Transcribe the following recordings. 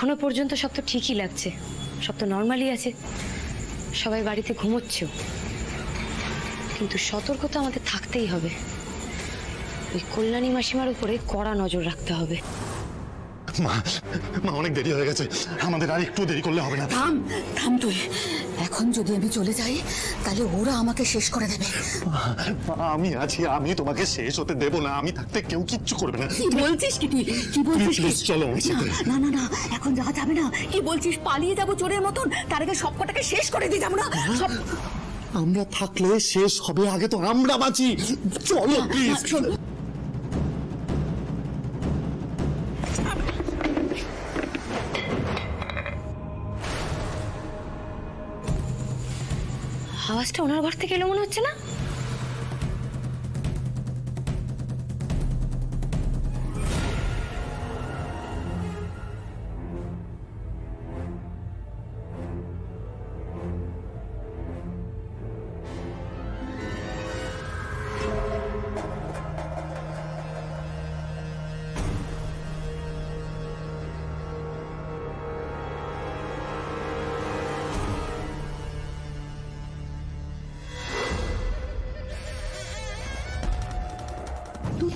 এখনো পর্যন্ত সব তো ঠিকই লাগছে, সব তো নর্মালই আছে, সবাই বাড়িতে ঘুমোচ্ছেও। কিন্তু সতর্কতা আমাদের থাকতেই হবে। ওই কল্যাণী মাসিমার উপরে কড়া নজর রাখতে হবে। মা মা অনেক দেরি হয়ে গেছে, আমাদের আর একটু দেরি করলে হবে না। থাম থাম তুই। এখন যদি আমি চলে যাই তাহলে ওরা আমাকে শেষ করে দেবে। আমি আছি, আমি তোমাকে শেষ হতে দেব না। আমি থাকতে কেউ কিচ্ছু করবে না। কি বলছিস কি তুই? কি বলছিস? প্লিজ চলো আমার সাথে। না না না, এখন যাওয়া যাবে না। কি বলছিস? পালিয়ে যাবো চোরের মতন? তার আগে সব কটাকে শেষ করে দিয়ে যাবো না? সব আমরা থাকলে শেষ হবে, আগে তো আমরা বাঁচি। চলো প্লিজ। আওয়াজটা ওনার ঘর থেকে এলো মনে হচ্ছে না?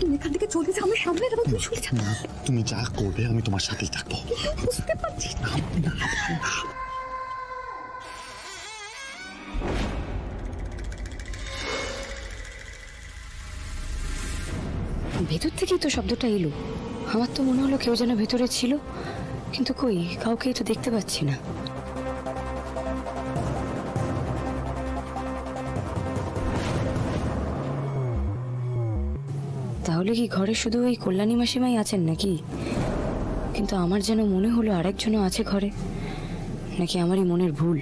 তুমি এখান থেকে চলে যাও, আমি সামনে যাবো, তুই চলে যা। তুমি যা করবে আমি তোমার সাথেই থাকবো। বুঝতে পারছিস না? ভেতর থেকেই তো শব্দটা এলো। আমার তো মনে হলো কেউ যেন ভেতরে ছিল, কিন্তু কই, কাউকেই তো দেখতে পাচ্ছি না। তাহলে কি ঘরে শুধু ওই কল্যাণী মাসিমাই আছেন নাকি? কিন্তু আমার যেন মনে হলো আরেকজনও আছে ঘরে, নাকি আমারই মনের ভুল?